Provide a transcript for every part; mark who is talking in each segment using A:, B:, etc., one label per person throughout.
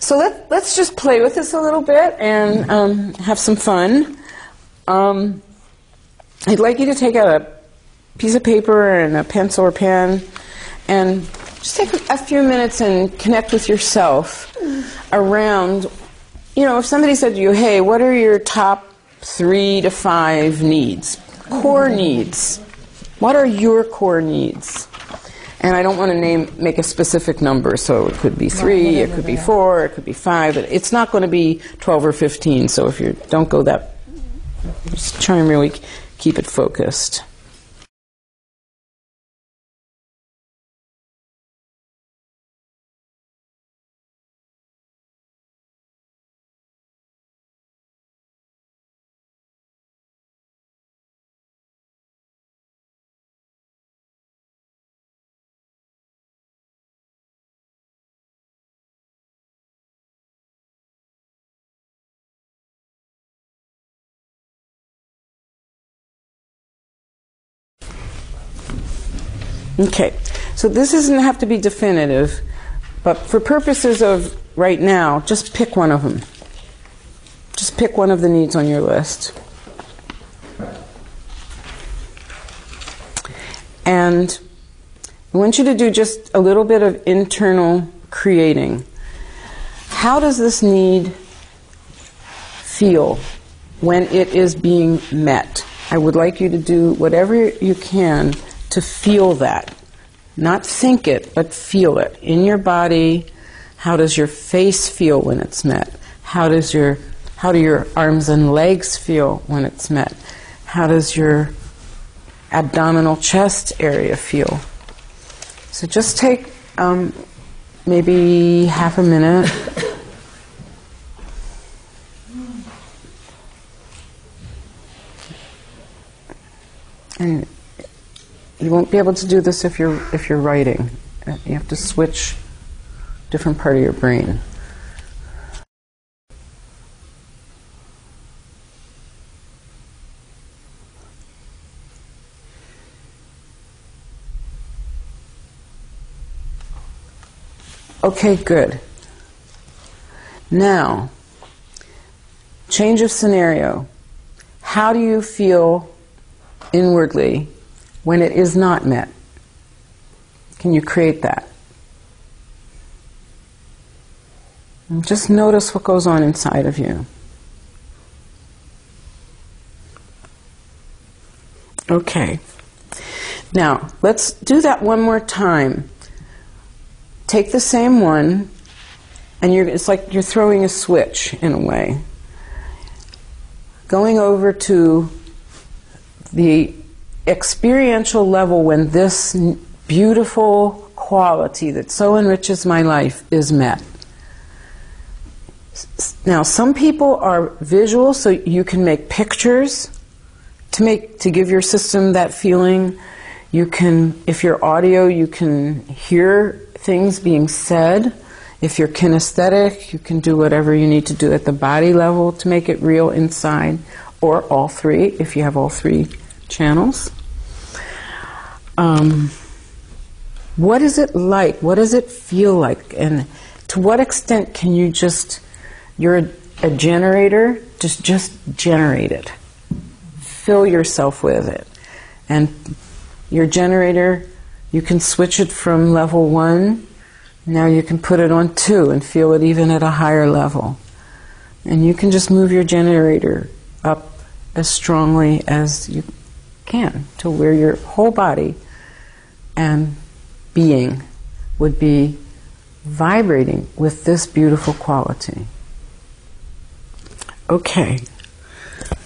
A: So let's just play with this a little bit and have some fun. I'd like you to take out a piece of paper and a pencil or pen and just take a few minutes and connect with yourself around, you know, if somebody said to you, hey, what are your top 3 to 5 needs? Core needs. What are your core needs? And I don't want to make a specific number, so it could be 3, it could be 4, it could be 5. But it's not going to be 12 or 15, so if you don't go that, just try and really keep it focused. Okay, so this doesn't have to be definitive, but for purposes of right now, just pick one of them. Just pick one of the needs on your list. And I want you to do just a little bit of internal creating. How does this need feel when it is being met? I would like you to do whatever you can to feel that. Not think it, but feel it. In your body, how does your face feel when it's met? How do your arms and legs feel when it's met? How does your abdominal chest area feel? So just take maybe half a minute. And you won't be able to do this if you're writing. You have to switch different part of your brain. Okay, good. Now, change of scenario. How do you feel inwardly when it is not met? Can you create that? And just notice what goes on inside of you. Okay. Now, let's do that one more time. Take the same one, and it's like you're throwing a switch in a way. Going over to the experiential level when this beautiful quality that so enriches my life is met. Now, some people are visual, so you can make pictures to give your system that feeling. You can, if you're audio, you can hear things being said. If you're kinesthetic, you can do whatever you need to do at the body level to make it real inside, or all 3 if you have all 3 channels. What is it like? What does it feel like? And to what extent can you you're a generator, just generate it. Fill yourself with it. And your generator, you can switch it from level 1, now you can put it on 2 and feel it even at a higher level. And you can just move your generator up as strongly as you can to where your whole body and being would be vibrating with this beautiful quality. Okay.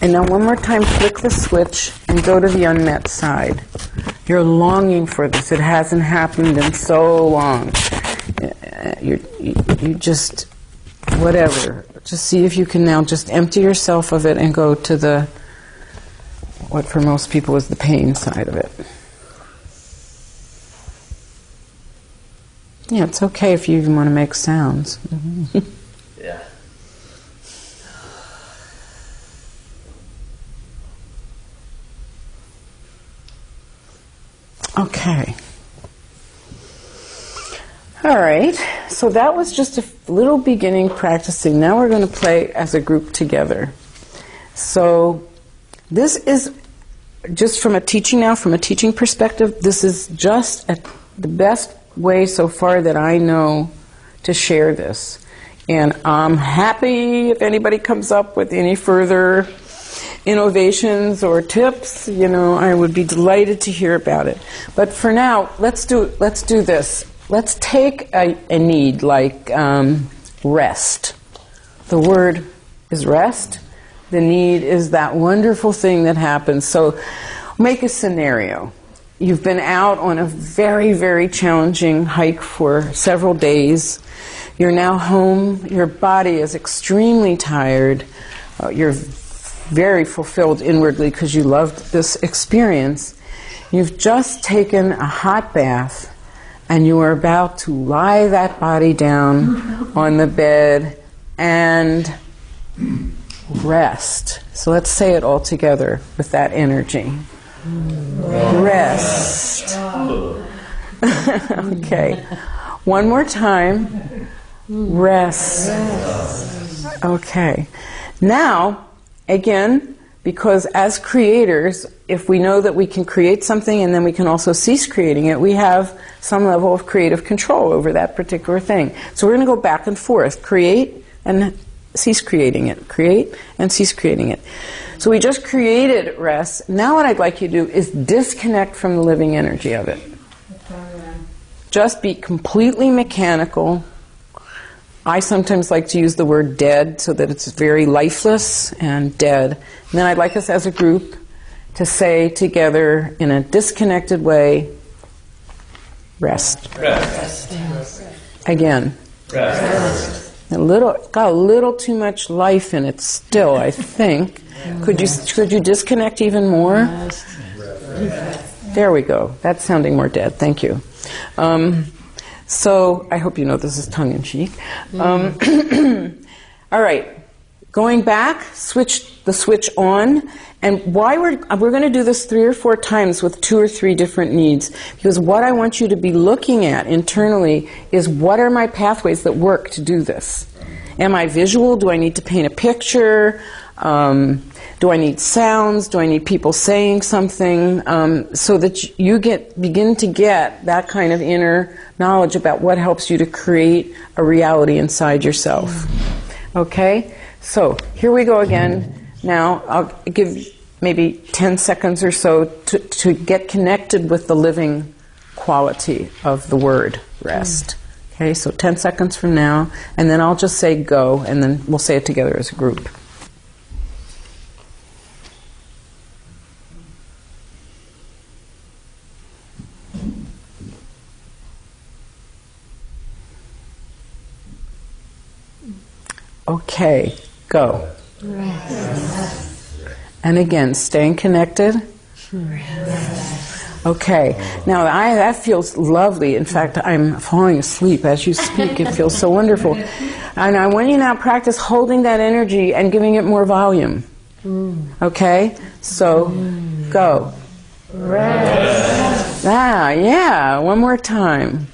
A: And now one more time, flick the switch and go to the unmet side. You're longing for this. It hasn't happened in so long. You just, whatever. Just see if you can now just empty yourself of it and go to what for most people is the pain side of it. Yeah, it's okay if you even want to make sounds.
B: Yeah.
A: Okay. All right, so that was just a little beginning practicing. Now we're going to play as a group together. So this is just from a teaching perspective, this is just the best way so far that I know to share this. And I'm happy if anybody comes up with any further innovations or tips, I would be delighted to hear about it. But for now, let's do this. Let's take a need like rest. The word is rest. The need is that wonderful thing that happens. So make a scenario. You've been out on a very, very challenging hike for several days. You're now home. Your body is extremely tired. You're very fulfilled inwardly because you loved this experience. You've just taken a hot bath and you are about to lie that body down on the bed and rest. So let's say it all together with that energy. Rest. Okay. One more time. Rest. Okay. Now, again, because as creators, if we know that we can create something and then we can also cease creating it, we have some level of creative control over that particular thing. So we're going to go back and forth. Create and cease creating it. Create and cease creating it. So we just created rest. Now what I'd like you to do is disconnect from the living energy of it. Just be completely mechanical. I sometimes like to use the word dead so that it's very lifeless and dead. And then I'd like us as a group to say together in a disconnected way, rest.
B: Rest.
A: Again.
B: Rest.
A: Got a little too much life in it still, I think. Could you disconnect even more? There we go. That's sounding more dead. Thank you. So I hope you know this is tongue-in-cheek. All right. Going back, switch the switch on. And why we're going to do this 3 or 4 times with 2 or 3 different needs. Because what I want you to be looking at internally is what are my pathways that work to do this? Am I visual? Do I need to paint a picture? Do I need sounds? Do I need people saying something? So that you begin to get that kind of inner knowledge about what helps you to create a reality inside yourself. Okay? So here we go again. Now I'll give maybe 10 seconds or so to get connected with the living quality of the word rest. Okay, so 10 seconds from now, and then I'll just say go, and then we'll say it together as a group. Okay, go. Rest. And again, staying connected. Rest. Okay, now that feels lovely. In fact, I'm falling asleep as you speak. It feels so wonderful. And I want you now to practice holding that energy and giving it more volume. Okay, so go. Rest. Yeah, one more time.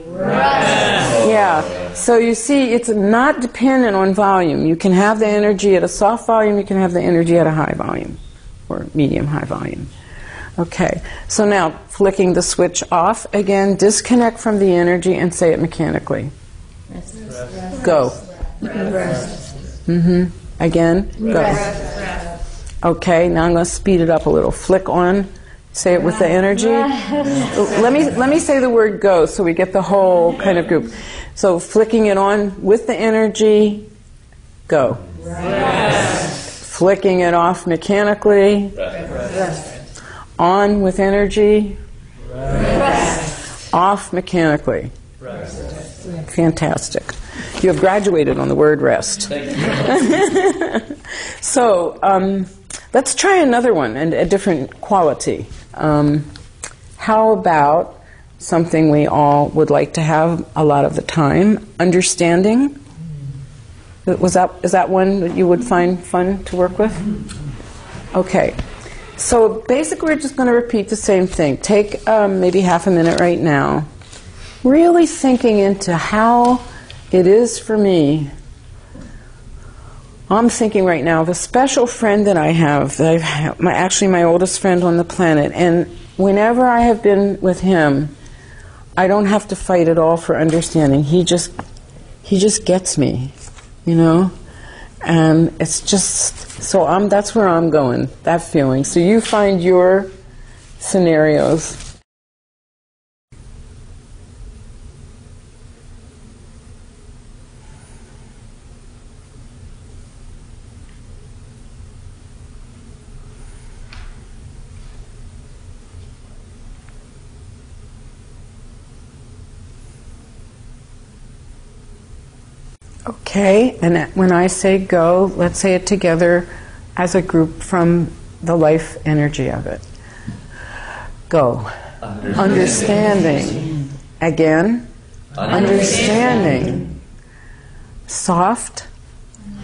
A: Rest. Yeah, so you see, it's not dependent on volume. You can have the energy at a soft volume, you can have the energy at a high volume, or medium-high volume. Okay, so now flicking the switch off again, disconnect from the energy and say it mechanically. Rest. Go. Rest. Again, go. Rest. Okay, now I'm going to speed it up a little. Flick on. Say it with the energy. Let me say the word go so we get the whole kind of group. So flicking it on with the energy, go. Rest. Flicking it off mechanically. Rest. On with energy. Rest. Off mechanically. Rest. Fantastic. You have graduated on the word rest. Thank you. So let's try another one and a different quality. How about something we all would like to have a lot of the time? Understanding. Is that one that you would find fun to work with? Okay. So basically we're just going to repeat the same thing. Take maybe half a minute right now really thinking into how it is for me. I'm thinking right now of a special friend that I have, actually my oldest friend on the planet, and whenever I have been with him, I don't have to fight at all for understanding. He just gets me, you know? And it's just, so that's where I'm going, that feeling. So you find your scenarios. Okay, and when I say go, let's say it together as a group from the life energy of it. Go. Understanding. Again. Understanding. Soft.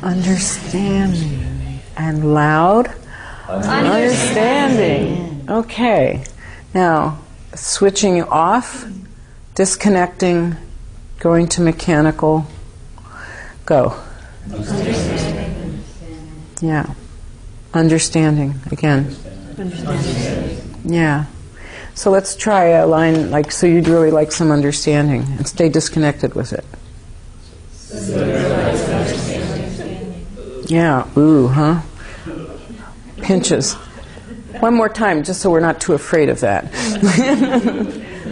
A: Understanding. And loud. Understanding. Okay. Now, switching off, disconnecting, going to mechanical. Go. Understanding. Yeah. Understanding again. Understanding. Yeah. So let's try a line like, so you'd really like some understanding and stay disconnected with it. Yeah. Ooh, huh? Pinches. One more time, just so we're not too afraid of that.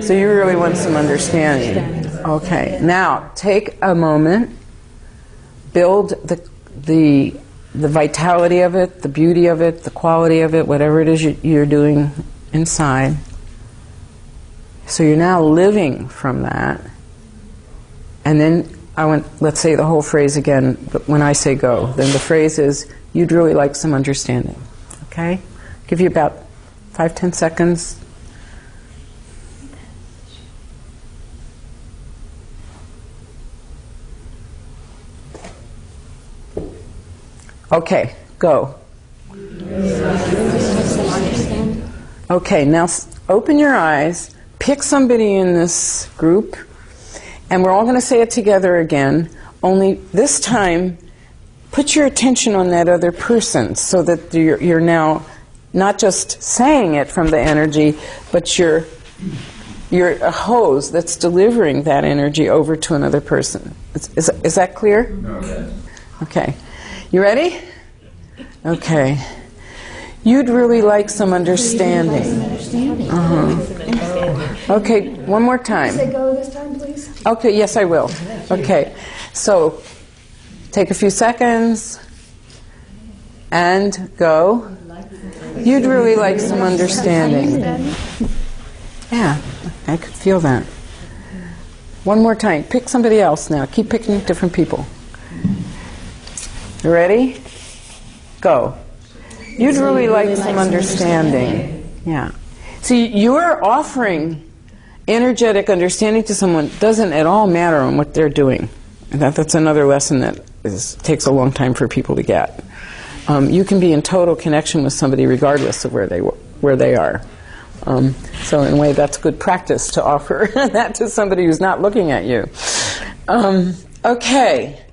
A: So you really want some understanding. Okay. Now, take a moment. Build the vitality of it, the beauty of it, the quality of it, whatever it is you're doing inside. So you're now living from that. And then let's say the whole phrase again, but when I say go, then the phrase is, you'd really like some understanding. Okay? Give you about 5-10 seconds. Okay, go. Okay, now open your eyes, pick somebody in this group, and we're all going to say it together again, only this time put your attention on that other person so that you're now not just saying it from the energy, but you're a hose that's delivering that energy over to another person. Is that clear? No. Okay. You ready? Okay. You'd really like some understanding. Okay, one more time.
C: Say go this time, please.
A: Okay, yes, I will. Okay, so take a few seconds and go. You'd really like some understanding. Yeah, I could feel that. One more time. Pick somebody else now. Keep picking different people. You ready? Go. You'd really like some understanding. Yeah. See, you're offering energetic understanding to someone doesn't at all matter on what they're doing. And that's another lesson that takes a long time for people to get. You can be in total connection with somebody regardless of where they are. So in a way, that's good practice to offer that to somebody who's not looking at you. Okay.